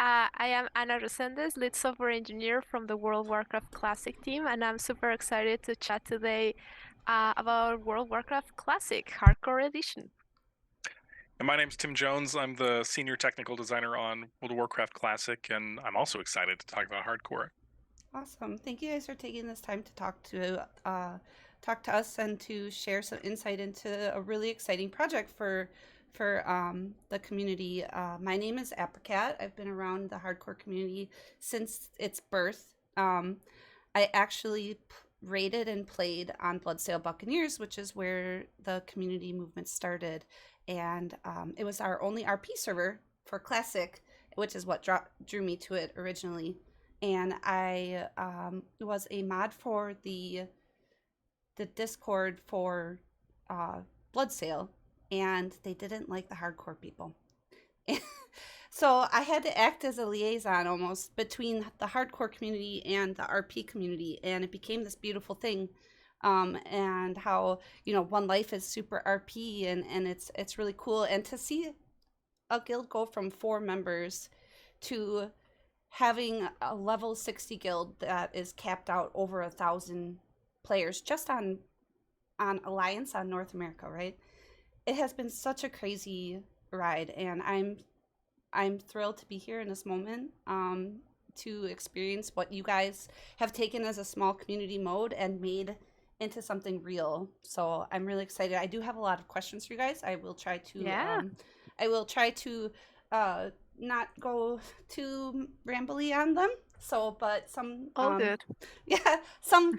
I am Ana Resendes, lead software engineer from the World Warcraft Classic team, and I'm super excited to chat today about World Warcraft Classic Hardcore Edition. And my name's Tim Jones. I'm the senior technical designer on World of Warcraft Classic, and I'm also excited to talk about hardcore. Awesome. Thank you guys for taking this time to talk to us and to share some insight into a really exciting project for the community. My name is aprikitKAT. I've been around the hardcore community since its birth. I actually raided and played on Bloodsail Buccaneers, which is where the community movement started, and it was our only RP server for Classic, which is what drew me to it originally. And I was a mod for the Discord for Bloodsail, and they didn't like the hardcore people. So I had to act as a liaison almost between the hardcore community and the RP community, and it became this beautiful thing. And how One Life is super RP, and it's really cool. And to see a guild go from 4 members to having a level 60 guild that is capped out over 1,000 players just on Alliance on North America, right? It has been such a crazy ride, and I'm thrilled to be here in this moment, to experience what you guys have taken as a small community mode and made into something real. So I'm really excited. I do have a lot of questions for you guys. Yeah. I will try to not go too rambly on them. So, but some, All good. yeah, some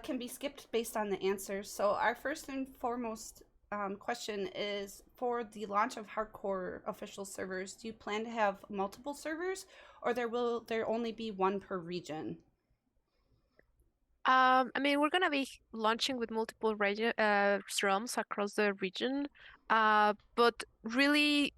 can be skipped based on the answers. So, our first and foremost question is, for the launch of hardcore official servers, do you plan to have multiple servers, or will there only be one per region? I mean, we're gonna be launching with multiple realms across the region, but really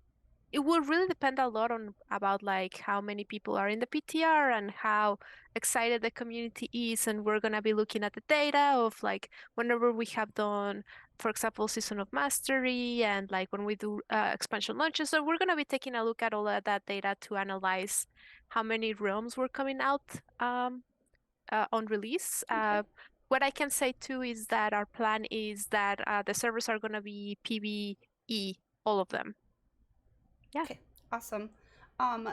it will really depend a lot on about like how many people are in the PTR and how excited the community is. And we're gonna be looking at the data of like whenever we have done, for example, Season of Mastery and like when we do expansion launches. So we're gonna be taking a look at all of that data to analyze how many realms were coming out on release. Okay. What I can say too is that our plan is that the servers are gonna be PvE, all of them. Yeah. Okay. Awesome. Um,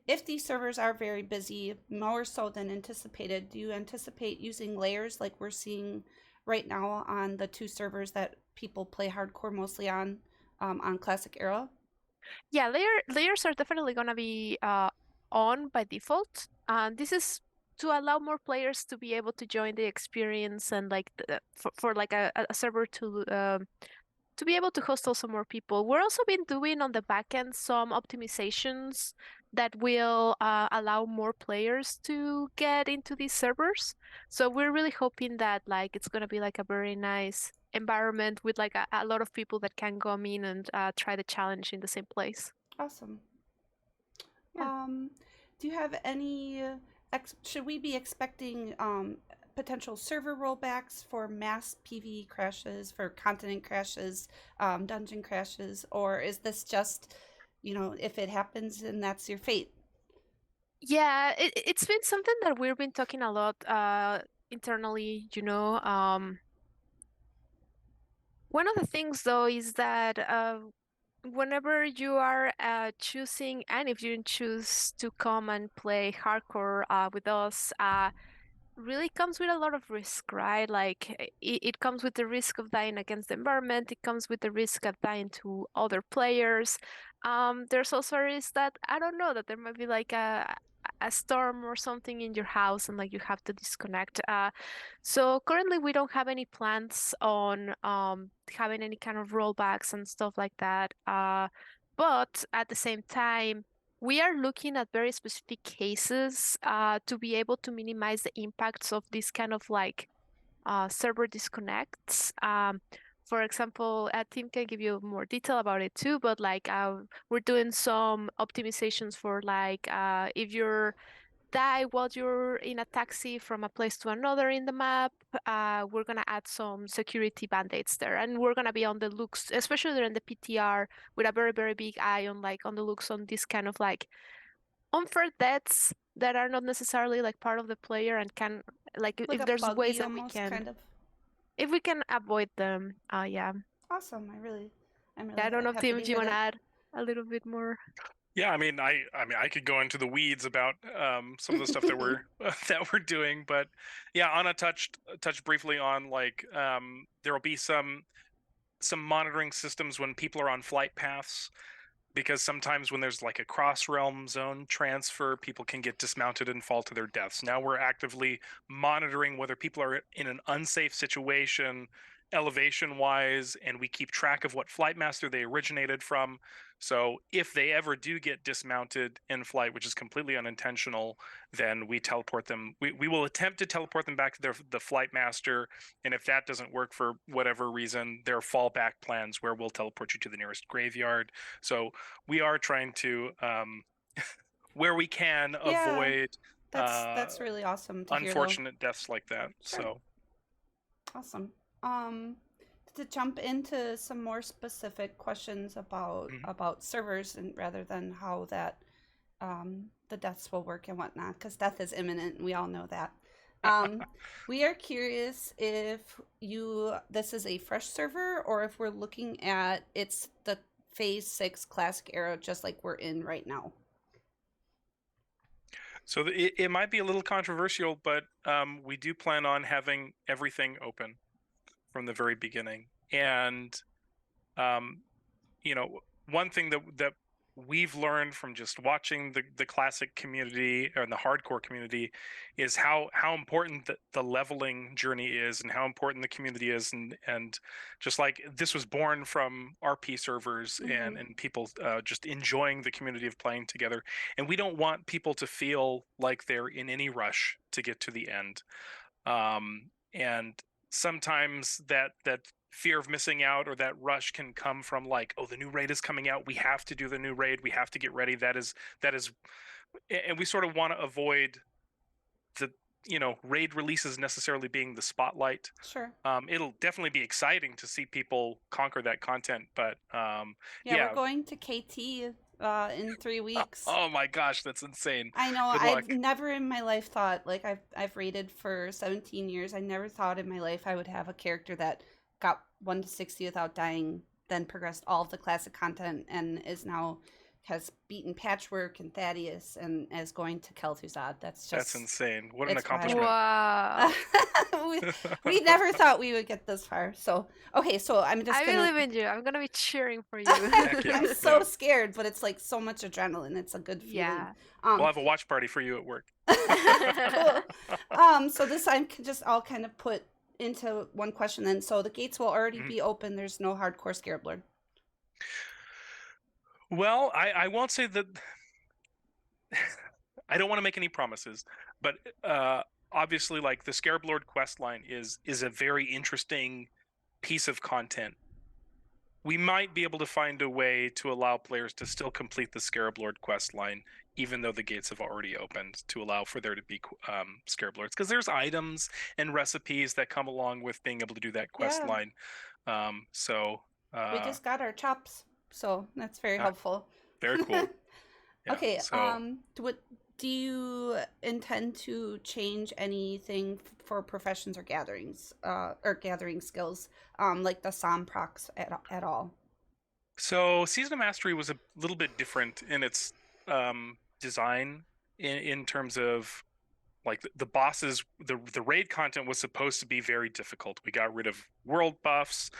if these servers are very busy, more so than anticipated, do you anticipate using layers like we're seeing right now on the 2 servers that people play hardcore mostly on Classic Era? Yeah, layers are definitely gonna be on by default. This is to allow more players to be able to join the experience and like for like a server to be able to host also more people. We're also been doing on the back end some optimizations that will allow more players to get into these servers. So we're really hoping that like it's gonna be like a very nice environment with like a lot of people that can come in and try the challenge in the same place. Awesome. Yeah. Um, do you have any, should we be expecting potential server rollbacks for mass PvE crashes, for continent crashes, dungeon crashes, or is this just, if it happens, then that's your fate? Yeah, it's been something that we've been talking a lot internally, you know. One of the things though is that whenever you are choosing, and if you choose to come and play hardcore with us, really comes with a lot of risk, right? Like it comes with the risk of dying against the environment. It comes with the risk of dying to other players. There's also a risk that I don't know that there might be like a storm or something in your house and like you have to disconnect. So currently we don't have any plans on having any kind of rollbacks and stuff like that. But at the same time, we are looking at very specific cases to be able to minimize the impacts of this kind of like server disconnects. For example, Tim can give you more detail about it too, but like we're doing some optimizations for like if your die while you're in a taxi from a place to another in the map, we're gonna add some security band-aids there, and we're gonna be on the looks, especially during the PTR, with a very, very big eye on on the looks on this kind of like unfair deaths that are not necessarily like part of the player and can like Like if a there's ways buggy that we almost, can kind of. if we can avoid them, yeah. Awesome. I'm Yeah, really I don't know, happy Tim, to if you hear want to that. add a little bit more. Yeah, I could go into the weeds about some of the stuff that we're that we're doing, but yeah, Anna touched briefly on like there will be some monitoring systems when people are on flight paths, because sometimes when there's like a cross realm zone transfer, people can get dismounted and fall to their deaths. Now we're actively monitoring whether people are in an unsafe situation elevation wise, and we keep track of what flight master they originated from. So if they ever do get dismounted in flight, which is completely unintentional, then we teleport them. We will attempt to teleport them back to the flight master, and if that doesn't work for whatever reason, there are fallback plans where we'll teleport you to the nearest graveyard. So we are trying to, where we can, Yeah, avoid that's really awesome to hear, though. unfortunate deaths like that. Sure. So, Awesome. Um, to jump into some more specific questions mhm. about servers and rather than how that the deaths will work and whatnot, because death is imminent, and we all know that. Um, we are curious if this is a fresh server or if we're looking at it's the Phase 6 Classic era, just like we're in right now. So it might be a little controversial, but we do plan on having everything open from the very beginning. And um, one thing that we've learned from just watching the classic community and the hardcore community is how important the leveling journey is, and how important the community is, and just like this was born from RP servers Mm-hmm. and people just enjoying the community of playing together, and we don't want people to feel like they're in any rush to get to the end. And sometimes that fear of missing out or that rush can come from like, oh, the new raid is coming out, we have to do the new raid, we have to get ready. That is and we sort of want to avoid the raid releases necessarily being the spotlight. Sure. It'll definitely be exciting to see people conquer that content, but Yeah, we're yeah. going to KT in 3 weeks. Oh my gosh, that's insane. I know. Good I've luck. never in my life thought, like, I've raided for 17 years. I never thought in my life I would have a character that got 1 to 60 without dying, then progressed all of the classic content, and is now has beaten Patchwork and Thaddeus and is going to Kel'Thuzad. That's That's just, insane. What an it's wild. accomplishment. Wow. we, we never thought we would get this far. So, okay, so I'm just I gonna. believe in you. I'm gonna be cheering for you. Heck yeah. I'm so Yeah. scared, but it's like so much adrenaline. It's a good feeling. Yeah. We'll Um, have a watch party for you at work. cool. So this I can just all kind of put into one question then. So the gates will already Mhm. be open. There's no hardcore Scarab Lord. Well, I won't say that. I don't want to make any promises, but obviously, like the Scarab Lord quest line is a very interesting piece of content. We might be able to find a way to allow players to still complete the Scarab Lord quest line, even though the gates have already opened, to allow for there to be Scarab Lords, because there's items and recipes that come along with being able to do that quest Yeah, line. So we just got our chops, so that's very ah, helpful. very cool. Yeah. Okay. So Do you intend to change anything for professions or gatherings, or gathering skills, like the Psalm procs at all? Season of Mastery was a little bit different in its design, in terms of like the bosses. The raid content was supposed to be very difficult. We got rid of world buffs.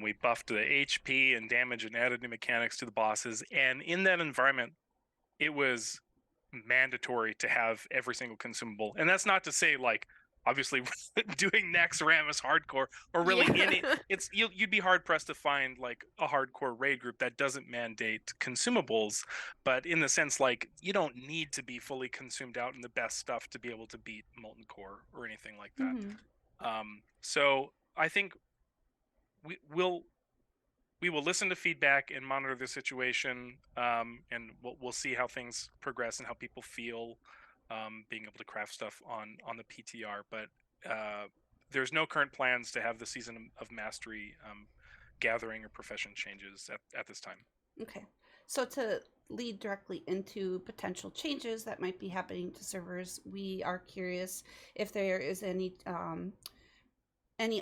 We buffed the HP and damage and added new mechanics to the bosses. And in that environment, it was mandatory to have every single consumable. And that's not to say like obviously doing Nex Ram is hardcore, or really any. Yeah. It's you'd be hard pressed to find like a hardcore raid group that doesn't mandate consumables. But in the sense, like, you don't need to be fully consumed out in the best stuff to be able to beat Molten Core or anything like that. Mm-hmm. So I think we will we will listen to feedback and monitor the situation, and we'll see how things progress and how people feel. being able to craft stuff on the PTR, but uh, there's no current plans to have the season of mastery gathering or profession changes at this time. Okay. So to lead directly into potential changes that might be happening to servers, we are curious if there is any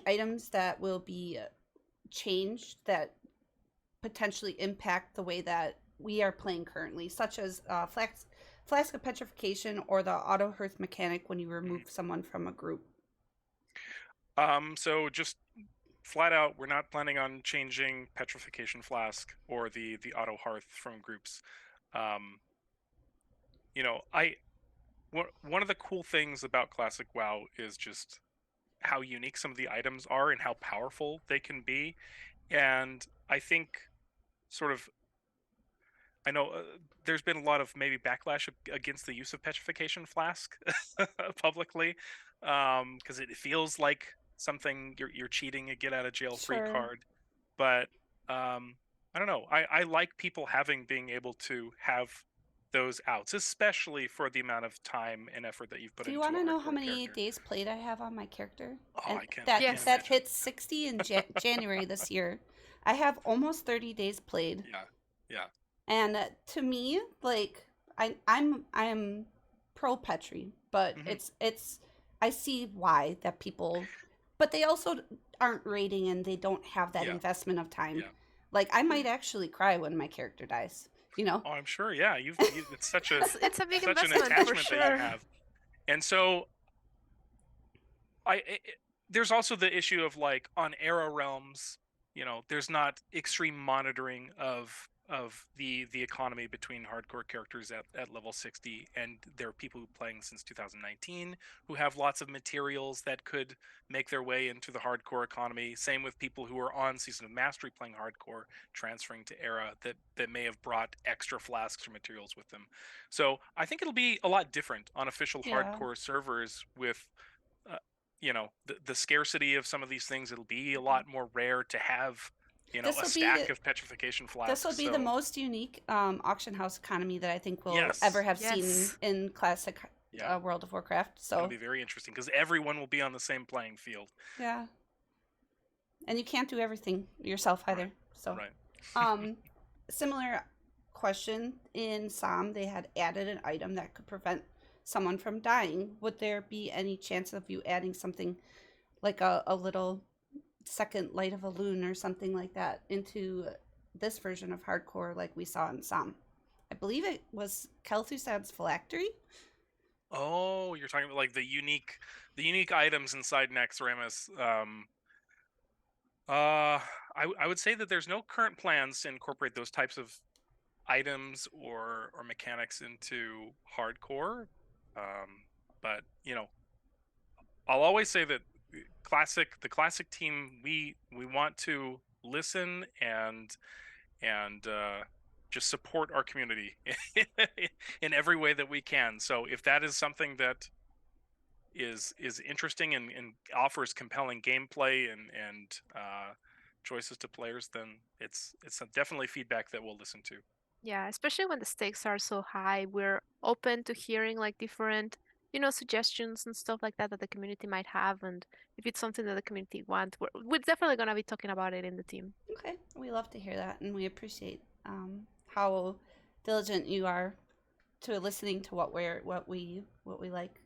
items that will be changed that potentially impact the way that we are playing currently, such as flask of petrification or the auto hearth mechanic when you remove someone from a group. So just flat out, we're not planning on changing petrification flask or the auto hearth from groups. Um, I one of the cool things about classic WoW is just how unique some of the items are and how powerful they can be. And I think sort of I know there's been a lot of maybe backlash against the use of petrification flask publicly, because it feels like something you're cheating a get out of jail free Sure. card. But I don't know. I like people being able to have those outs, especially for the amount of time and effort that you've put Do you into want a to know how hardcore many character. days played I have on my character? Oh, And I can't Yes. that imagine. hits 60 in January this year. I have almost 30 days played. Yeah, yeah. And to me, like I'm pro Petri, but Hmm. it's I see why that people, but they also aren't rating and they don't have that Yeah, investment of time. yeah. Like I might actually cry when my character dies, you know? Oh, I'm sure. Yeah, it's It's a big such an investment for attachment that you sure. have. And so there's also the issue of like on era realms, there's not extreme monitoring of the economy between hardcore characters at level 60, and there are people who playing since 2019 who have lots of materials that could make their way into the hardcore economy. Same with people who are on season of mastery playing hardcore, transferring to era that may have brought extra flasks or materials with them. So I think it'll be a lot different on official Yeah. hardcore servers with uh, the scarcity of some of these things. It'll be a lot more rare to have This a will be stack of petrification this will flasks. be the So most unique auction house economy that I think we'll ever yes, have seen Yes. in classic yeah, World of Warcraft. it's going to So be very interesting because everyone will be on the same playing field. yeah, and you can't do everything yourself Right, either. So, right. um, similar question in Psalm, they had added an item that could prevent someone from dying. Would there be any chance of you adding something like a little second light of a loon or something like that into this version of hardcore like we saw in Psalm? I believe it was Kel'Thuzad's phylactery. Oh, you're talking about like the unique items inside Naxxramas. I would say that there's no current plans to incorporate those types of items or mechanics into hardcore. But I'll always say that the classic team, we want to listen and just support our community in every way that we can. So if that is something that is interesting and offers compelling gameplay and choices to players, then it's definitely feedback that we'll listen to. Yeah, especially when the stakes are so high, we're open to hearing like different, suggestions and stuff like that that the community might have. And if it's something that the community wants, we're definitely gonna be talking about it in the team. Okay, we love to hear that, and we appreciate how diligent you are to listening to what we like.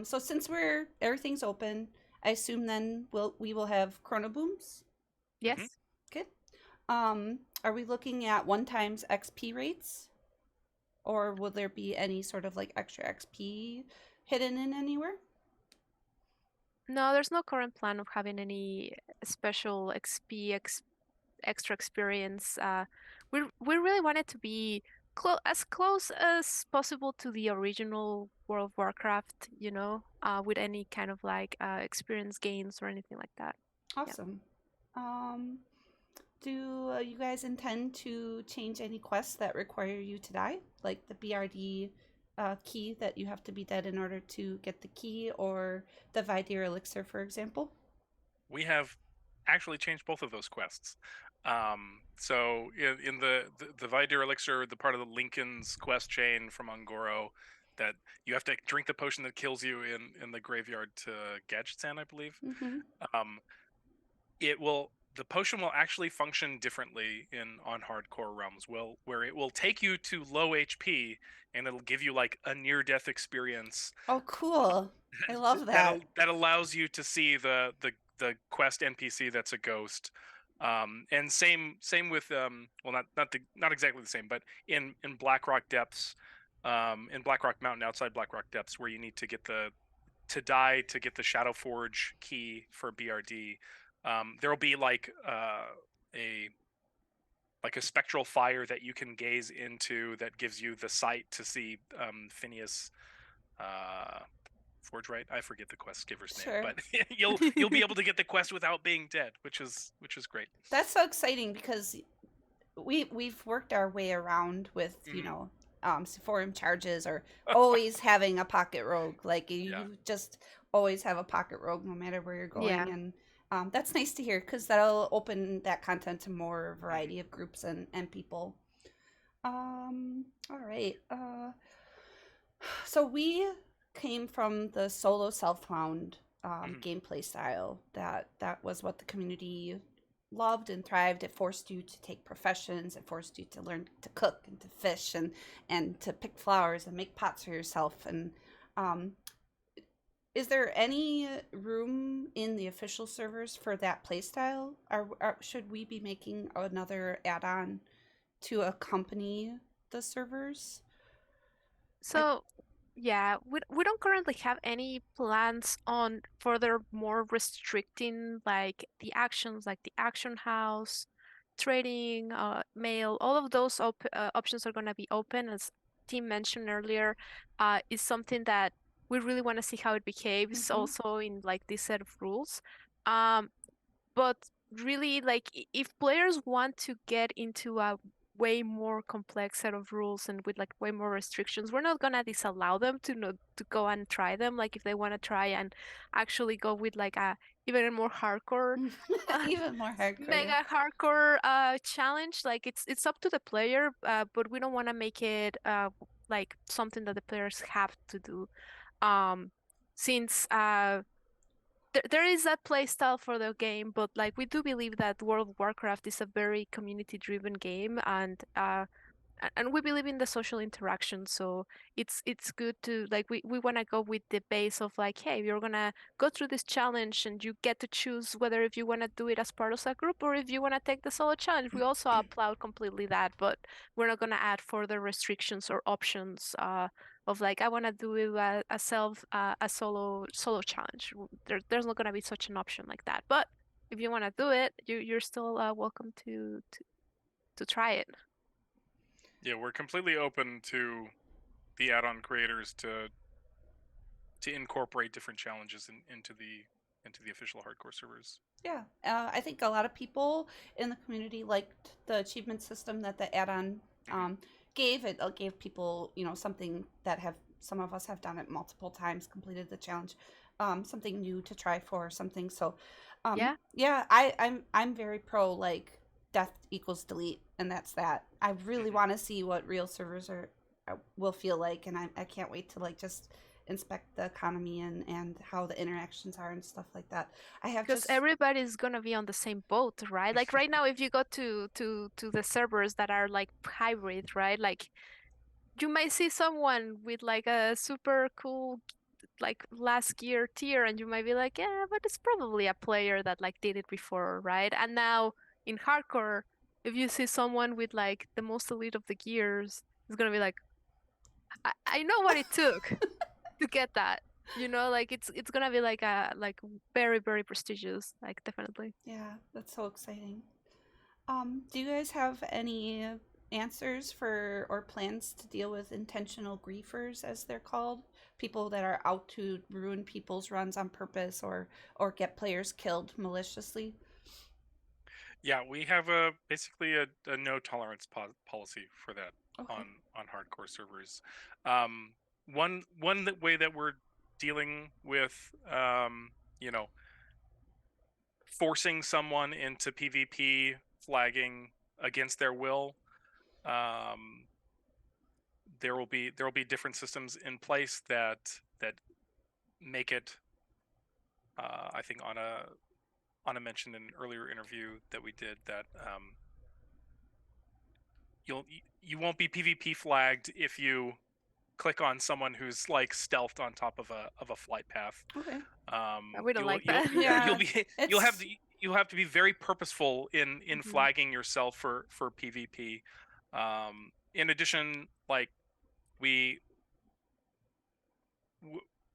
So since we're everything's open, I assume then we will have chrono booms. Hmm. Yes. Okay. Are we looking at one times XP rates, or will there be any sort of like extra XP hidden in anywhere? No, there's no current plan of having any special extra experience. We really want it to be as close as possible to the original World of Warcraft, with any kind of like experience gains or anything like that. Yeah. Awesome. Um, do you guys intend to change any quests that require you to die, like the BRD key that you have to be dead in order to get the key, or the Vidir elixir, for example? We have actually changed both of those quests. So in the Vidir elixir, the part of the Lincoln's quest chain from Ungoro, that you have to drink the potion that kills you in the graveyard to Gadget Sand, I believe. Mm-hmm. Um, the potion will actually function differently in on hardcore realms, where it will take you to low HP and it'll give you like a near death experience Oh, cool. I love that. that allows you to see the quest NPC that's a ghost. And same with well, not exactly the same, but in Blackrock Depths, in Blackrock Mountain outside Blackrock Depths, where you need to get to die to get the Shadow Forge key for BRD. There will be a a spectral fire that you can gaze into that gives you the sight to see Phineas uh, Forge, right? I forget the quest giver's name, Sure. but you'll be able to get the quest without being dead, which is great. That's so exciting because we've worked our way around with Hmm. forum charges or always having a pocket rogue. Like Yeah. you just always have a pocket rogue no matter where you're going, Yeah. and that's nice to hear because that'll open that content to more Hmm. variety of groups and people. All right. So we came from the solo self-found Hmm. gameplay style. That was what the community loved and thrived. It forced you to take professions. It forced you to learn to cook and to fish and to pick flowers and make pots for yourself. And um, is there any room in the official servers for that playstyle? Should we be making another add-on to accompany the servers? I So, yeah, we don't currently have any plans on further more restricting like the actions, like the action house, trading, mail, all of those options are going to be open, as Tim mentioned earlier, is something that we really want to see how it behaves mm-hmm. also in like this set of rules. Um, but really, like, if players want to get into a way more complex set of rules and with like way more restrictions, we're not gonna disallow them to know to go and try them. Like if they want to try and actually go with like a even more hardcore, uh, Even more hardcore, yeah. mega hardcore challenge, like it's up to the player, but we don't want to make it like something that the players have to do. Um, since there is that play style for the game, but like we do believe that World of Warcraft is a very community-driven game, and we believe in the social interaction. So it's good to like we want to go with the base of like, hey, you're gonna go through this challenge and you get to choose whether if you want to do it as part of a group or if you want to take the solo challenge. We also applaud completely that, but we're not gonna add further restrictions or options. Of like I want to do it a solo challenge. There's not gonna be such an option like that. But if you want to do it, you're still welcome to try it. Yeah, we're completely open to the add-on creators to incorporate different challenges into the official hardcore servers. Yeah, I think a lot of people in the community liked the achievement system that the add-on Hmm. gave. It gave people, something that have some of us have done it multiple times, completed the challenge, something new to try for something. So, Yeah. yeah, I'm very pro like death equals delete, and that's that. I really Hmm. want to see what real servers will feel like, and I can't wait to like just inspect the economy and how the interactions are and stuff like that. I have Because just everybody's gonna be on the same boat, right? Like right now, if you go to the servers that are like hybrid, right? Like you might see someone with like a super cool like last gear tier, and you might be like, yeah, but it's probably a player that like did it before, right? And now in hardcore, if you see someone with like the most elite of the gears, it's gonna be like, I know what it took to get that. You know, like it's gonna be like a like very very prestigious, like definitely. yeah, that's so exciting. Do you guys have any answers for or plans to deal with intentional griefers, as they're called? People that are out to ruin people's runs on purpose or get players killed maliciously. Yeah, we have a basically a no tolerance policy for that Okay. on hardcore servers. One way that we're dealing with you know forcing someone into PvP flagging against their will, um, there will be different systems in place that make it. I think Anna mentioned in an earlier interview that we did that you won't be PvP flagged if you click on someone who's like stealthed on top of a flight path. Okay. We don't like that. Yeah, it's you'll have to be very purposeful in Mhm. flagging yourself for PvP. In addition, like we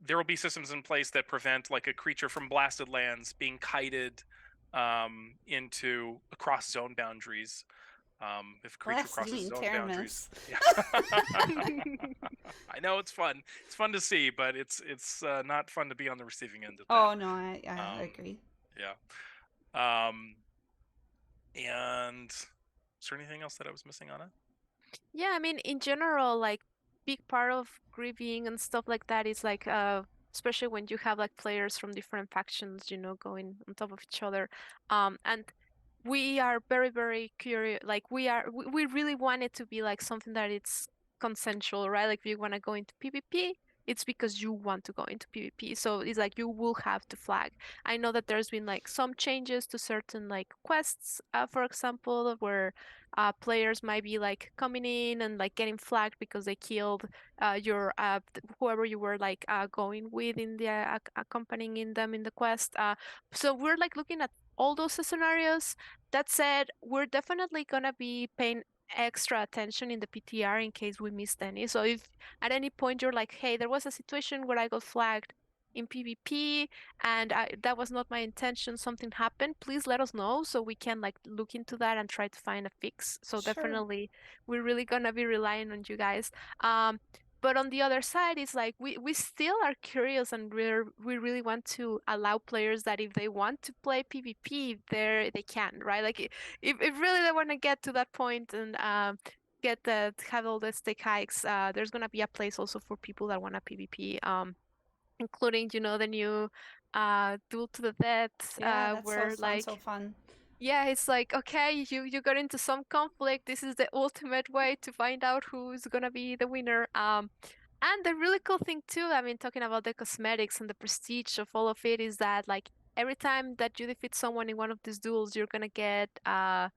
there will be systems in place that prevent like a creature from blasted lands being kited into across zone boundaries. If a creature blast. You crosses mean zone boundaries, Teramis? yeah. I know it's fun. It's fun to see, but it's not fun to be on the receiving end of that. Oh no, I Um, agree. yeah. And is there anything else that I was missing on it? Yeah, I mean, in general, like big part of grieving and stuff like that is like especially when you have like players from different factions, going on top of each other. And we are very, very curious. Like we really want it to be like something that it's consensual, right? Like if you want to go into PvP, it's because you want to go into PvP. So it's like you will have to flag. I know that there's been like some changes to certain like quests, for example, where players might be like coming in and like getting flagged because they killed your whoever you were like going with in the accompanying in them in the quest. So we're like looking at all those scenarios. That said, we're definitely gonna be paying extra attention in the PTR in case we missed any. So if at any point you're like, hey, there was a situation where I got flagged in PvP and that was not my intention, something happened, please let us know so we can like look into that and try to find a fix. So Sure. definitely we're really gonna be relying on you guys. Um, but on the other side, it's like we still are curious and we really want to allow players that if they want to play PvP, they can, right? Like if really they want to get to that point and get the have all the stick hikes, there's gonna be a place also for people that want to PvP. Including, the new Duel to the Death, Yeah, that so where sounds so like fun. yeah, it's like okay, you got into some conflict. This is the ultimate way to find out who's gonna be the winner. And the really cool thing too, I mean, talking about the cosmetics and the prestige of all of it is that like every time that you defeat someone in one of these duels, you're gonna get a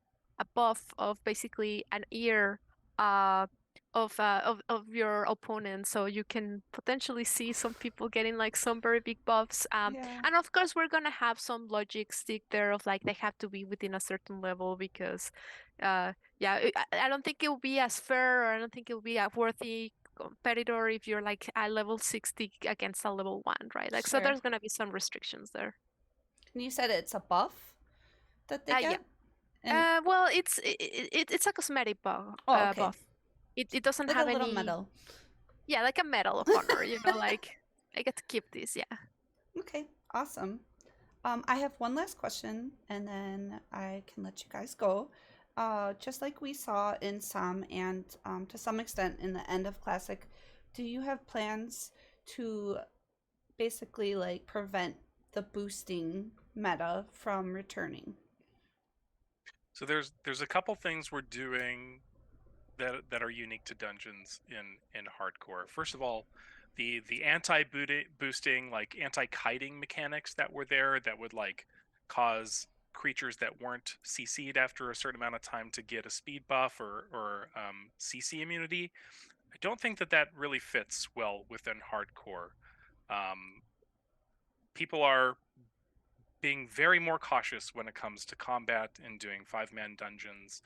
buff of basically an ear uh of your opponent. So you can potentially see some people getting like some very big buffs. Yeah. And of course we're gonna have some logic stick there of like they have to be within a certain level because yeah, I don't think it will be as fair, or I don't think it will be a worthy competitor if you're like at level 60 against a level 1, right? Like, so Sure. there's gonna be some restrictions there. And you said it's a buff that they Yeah. get? And Well, it's a cosmetic oh, okay. buff. It doesn't Like a have little any, medal. yeah, like a medal of honor, like I get to keep this, yeah. Okay, awesome. I have one last question and then I can let you guys go. Just like we saw in some and to some extent in the end of Classic, do you have plans to basically like prevent the boosting meta from returning? So there's a couple things we're doing that are unique to dungeons in hardcore. First of all, the anti boosting, like anti kiting mechanics that were there that would like cause creatures that weren't CC'd after a certain amount of time to get a speed buff or CC immunity. I don't think that really fits well within hardcore. Um, People are being very more cautious when it comes to combat and doing 5-man dungeons.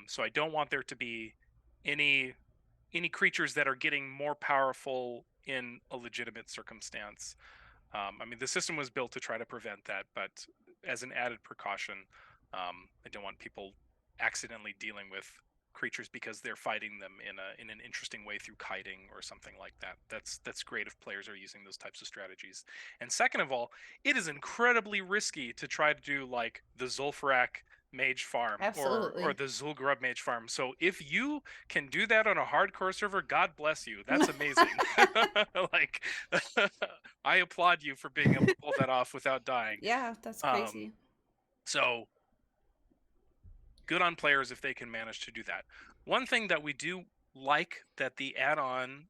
So I don't want there to be any creatures that are getting more powerful in a legitimate circumstance. I mean, the system was built to try to prevent that, but as an added precaution, I don't want people accidentally dealing with creatures because they're fighting them in an interesting way through kiting or something like that. That's great if players are using those types of strategies. And second of all, it is incredibly risky to try to do like the Zul'Farrak mage farm or Absolutely. the Zul'Gurub mage farm. So if you can do that on a hardcore server, God bless you. That's amazing. Like I applaud you for being able to pull that off without dying. Yeah, that's Um, crazy. so good on players if they can manage to do that. One thing that we do like that the add-on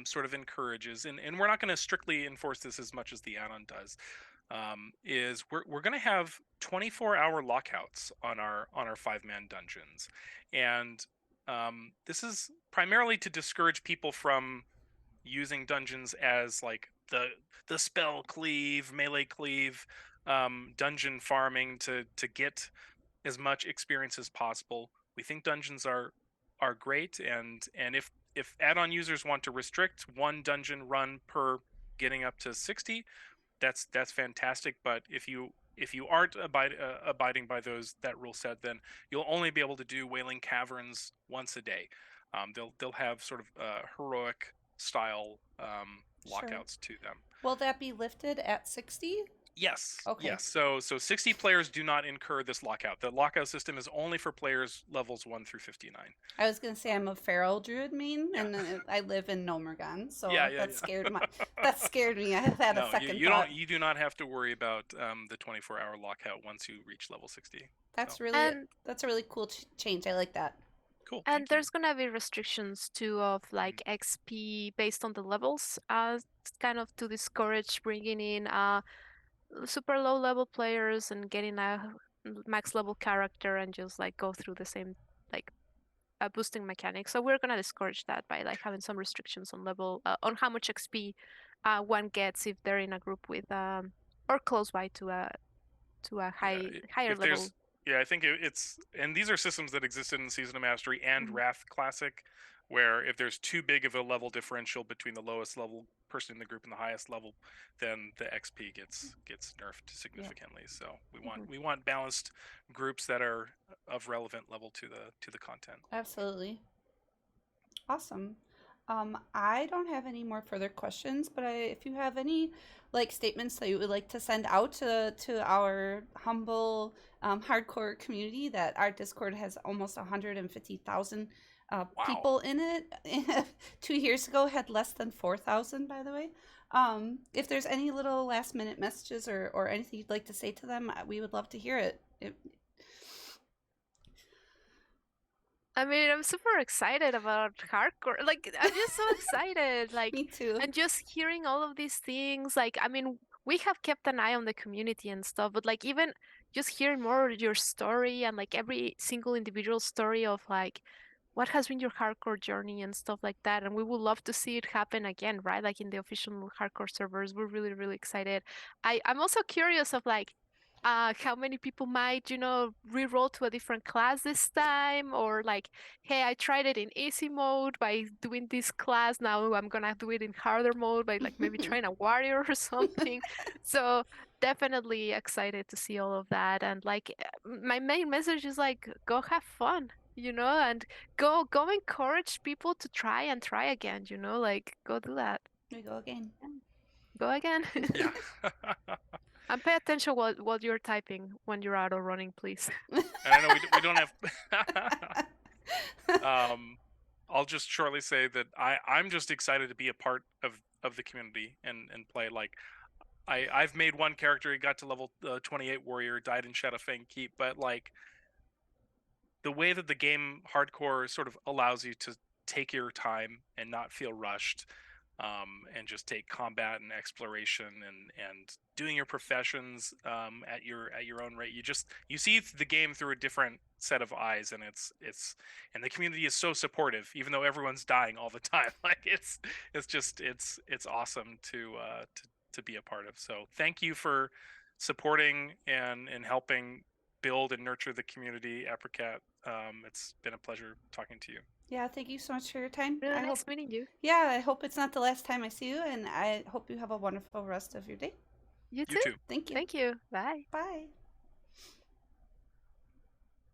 sort of encourages, and we're not going to strictly enforce this as much as the add-on does, is we're going to have 24-hour lockouts on our five-man dungeons, and this is primarily to discourage people from using dungeons as like the spell cleave, melee cleave, dungeon farming to get as much experience as possible. We think dungeons are great, and if add-on users want to restrict one dungeon run per getting up to 60, that's fantastic. But if you aren't abiding by that rule set, then you'll only be able to do Wailing Caverns once a day. They'll have sort of heroic style Sure. lockouts to them. Will that be lifted at 60? Yes, Okay. yes. So 60 players do not incur this lockout. The lockout system is only for players levels 1 through 59. I was gonna say I'm a feral druid main, Yeah. and I live in Nomergon, Yeah, so yeah, yeah. that scared me. I had a No, second you don't thought. you do not have to worry about the 24-hour lockout once you reach level 60. So, And That's a really cool change. I like that. cool. and Thank you. there's gonna be restrictions too of Mhm. like XP based on the levels, kind of to discourage bringing in super low level players and getting a max level character and just like go through the same like boosting mechanics. So we're gonna discourage that by like having some restrictions on level on how much XP one gets if they're in a group with or close by to a Yeah, higher if level. there's yeah, I think it's and these are systems that existed in Season of Mastery and Mhm. Wrath Classic, where if there's too big of a level differential between the lowest level person in the group and the highest level, then the XP gets nerfed Yeah. significantly. So Mhm. we want balanced groups that are of relevant level to the content. Absolutely. Awesome. I don't have any more further questions, but if you have any like statements that you would like to send out to our humble hardcore community, that our Discord has almost 150,000 Wow. people in it. 2 years ago had less than 4,000, by the way. If there's any little last minute messages or anything you'd like to say to them, we would love to hear it. I mean, I'm super excited about hardcore. Like, I'm just so excited. Like, Me too. and just hearing all of these things. Like, I mean, we have kept an eye on the community and stuff, but like, even just hearing more of your story and like every single individual story of like what has been your hardcore journey and stuff like that. And we would love to see it happen again, right? Like in the official hardcore servers. We're really, really excited. I'm also curious of like, how many people might, re-roll to a different class this time, or like, hey, I tried it in easy mode by doing this class. Now I'm gonna do it in harder mode by like maybe trying a warrior or something. So definitely excited to see all of that. And like my main message is like, go have fun, and go encourage people to try and try again, like go do that. We go again. Yeah. Go again. Yeah. And pay attention what you're typing when you're auto running, please. And I know we don't have um I'll just shortly say that I'm just excited to be a part of the community and play. Like I've made one character, he got to level 28 warrior, died in Shadowfang Keep, but like the way that the game hardcore sort of allows you to take your time and not feel rushed, and just take combat and exploration and doing your professions at your own rate. You see the game through a different set of eyes, and it's and the community is so supportive, even though everyone's dying all the time. Like it's awesome to be a part of. So thank you for supporting and helping build and nurture the community, aprikit. It's been a pleasure talking to you. Yeah, thank you so much for your time. Really nice meeting you. Yeah, I hope it's not the last time I see you, and I hope you have a wonderful rest of your day. You You too. too. Thank you. Thank you. Bye. Bye.